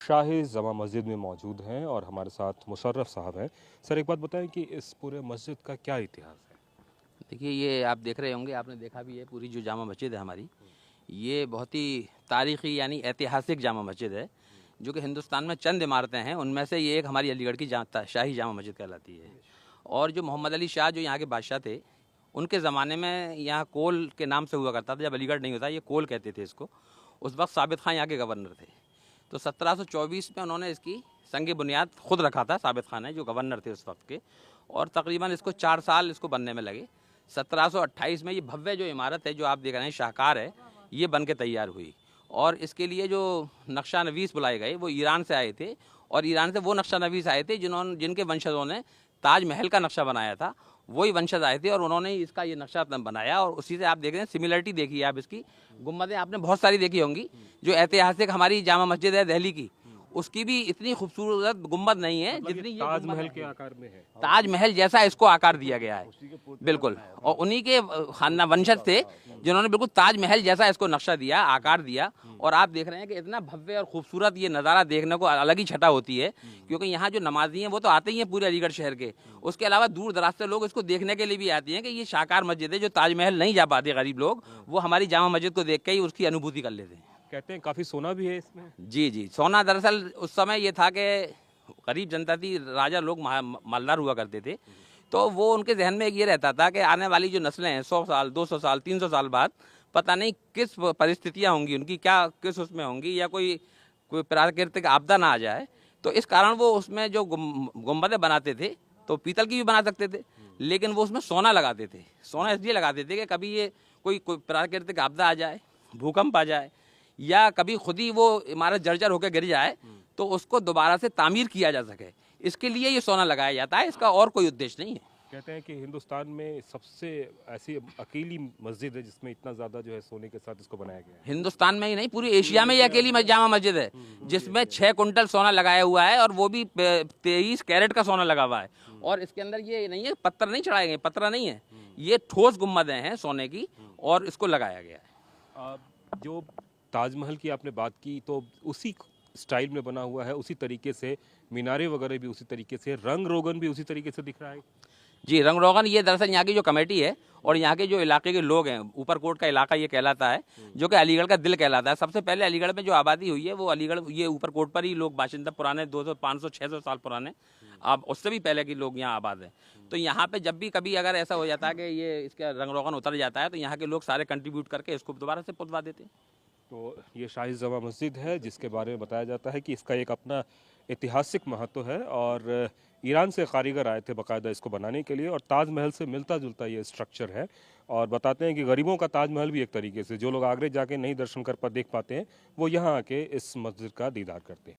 शाही जमा मस्जिद में मौजूद हैं और हमारे साथ मुशर्रफ साहब हैं। सर, एक बात बताएं कि इस पूरे मस्जिद का क्या इतिहास है? देखिए, ये आप देख रहे होंगे, आपने देखा भी है, पूरी जो जामा मस्जिद है हमारी, ये बहुत ही तारीख़ी यानी ऐतिहासिक जामा मस्जिद है, जो कि हिंदुस्तान में चंद इमारतें हैं, उनमें से ये एक हमारी अलीगढ़ की शाही जामा मस्जिद कहलाती है। और जो मोहम्मद अली शाह जो यहाँ के बादशाह थे, उनके ज़माने में यहाँ कोल के नाम से हुआ करता था। जब अलीगढ़ नहीं होता, ये कोल कहते थे इसको। उस वक्त साबित खां यहाँ के गवर्नर थे। तो 1724 में उन्होंने इसकी संग बुनियाद खुद रखा था, साबित खान ने, जो गवर्नर थे उस वक्त के। और तकरीबन इसको 4 साल इसको बनने में लगे। 1728 में ये भव्य जो इमारत है, जो आप देख रहे हैं, शाहकार है, ये बन के तैयार हुई। और इसके लिए जो नक्शा नवीस बुलाए गए, वो ईरान से आए थे। और ईरान से वो नक्शा नवीस आए थे जिनके वंशजों ने ताजमहल का नक्शा बनाया था। वही वंशज आए थे और उन्होंने इसका ये नक्शा बनाया। और उसी से आप देख रहे हैं, सिमिलरिटी देखिए आप इसकी। गुम्बदें आपने बहुत सारी देखी होंगी। जो ऐतिहासिक हमारी जामा मस्जिद है दिल्ली की, उसकी भी इतनी खूबसूरत गुम्बद नहीं है जितनी ये ताजमहल के आकार में है। ताजमहल जैसा इसको आकार दिया गया है, बिल्कुल। और उन्हीं के खाना वंशज थे जिन्होंने बिल्कुल ताजमहल जैसा इसको नक्शा दिया, आकार दिया। और आप देख रहे हैं कि इतना भव्य और खूबसूरत ये नज़ारा देखने को अलग ही छटा होती है, क्योंकि यहाँ जो नमाजी हैं वो तो आते ही हैं पूरे अलीगढ़ शहर के। उसके अलावा दूर दराज से लोग इसको देखने के लिए भी आते हैं कि ये शाहकार मस्जिद है। जो ताजमहल नहीं जा पाते गरीब लोग, वो हमारी जामा मस्जिद को देख के ही उसकी अनुभूति कर लेते हैं। कहते हैं काफी सोना भी है इसमें। जी जी, सोना दरअसल उस समय ये था कि गरीब जनता थी, राजा लोग मालदार हुआ करते थे। तो वो उनके जहन में ये रहता था कि आने वाली जो नस्लें हैं, 100 साल, 200 साल, 300 साल बाद पता नहीं किस परिस्थितियाँ होंगी उनकी, क्या किस उसमें होंगी, या कोई कोई प्राकृतिक आपदा ना आ जाए। तो इस कारण वो उसमें जो गुम्बदें बनाते थे, तो पीतल की भी बना सकते थे, लेकिन वो उसमें सोना लगाते थे। सोना इसलिए लगाते थे कि कभी ये कोई प्राकृतिक आपदा आ जाए, भूकंप आ जाए, या कभी खुद ही वो इमारत जर्जर होकर गिर जाए, तो उसको दोबारा से तामीर किया जा सके। इसके लिए ये सोना लगाया जाता है, इसका और कोई उद्देश्य नहीं है। कहते हैं कि हिंदुस्तान में सबसे ऐसी अकेली मस्जिद है जिसमें इतना ज्यादा जो है सोने के साथ इसको बनाया गया है। हिंदुस्तान में ही नहीं, पूरी एशिया में ये अकेली जामा मस्जिद है जिसमें 6 कुंटल सोना लगाया हुआ है, और वो भी 23 कैरेट का सोना लगा हुआ है। और इसके अंदर ये नहीं है, पत्थर नहीं चढ़ाए गए, पत्थर नहीं है, ये ठोस गुम्बदें हैं सोने की, और इसको लगाया गया है। जो ताजमहल की आपने बात की, तो उसी स्टाइल में बना हुआ है, उसी तरीके से मीनारे वगैरह भी उसी तरीके से, रंग रोगन भी उसी तरीके से दिख रहा है। जी, रंग रोगन ये दरअसल यहाँ की जो कमेटी है और यहाँ के जो इलाके के लोग हैं, ऊपरकोट का इलाका ये कहलाता है, जो कि अलीगढ़ का दिल कहलाता है। सबसे पहले अलीगढ़ में जो आबादी हुई है, वो अलीगढ़ ये ऊपरकोट पर ही लोग बाशिंदा, पुराने 200, 500, 600 साल पुराने, अब उससे भी पहले के लोग यहाँ आबाद हैं। तो यहाँ पे जब भी कभी अगर ऐसा हो जाता है कि ये इसका रंग रोगन उतर जाता है, तो यहाँ के लोग सारे कंट्रीब्यूट करके इसको दोबारा से पुतवा देते हैं। तो ये शाही जमा मस्जिद है जिसके बारे में बताया जाता है कि इसका एक अपना ऐतिहासिक महत्व है, और ईरान से कारीगर आए थे बाकायदा इसको बनाने के लिए, और ताजमहल से मिलता जुलता ये स्ट्रक्चर है। और बताते हैं कि गरीबों का ताजमहल भी एक तरीके से, जो लोग आगरे जाके नहीं दर्शन कर देख पाते हैं, वो यहाँ आके इस मस्जिद का दीदार करते हैं।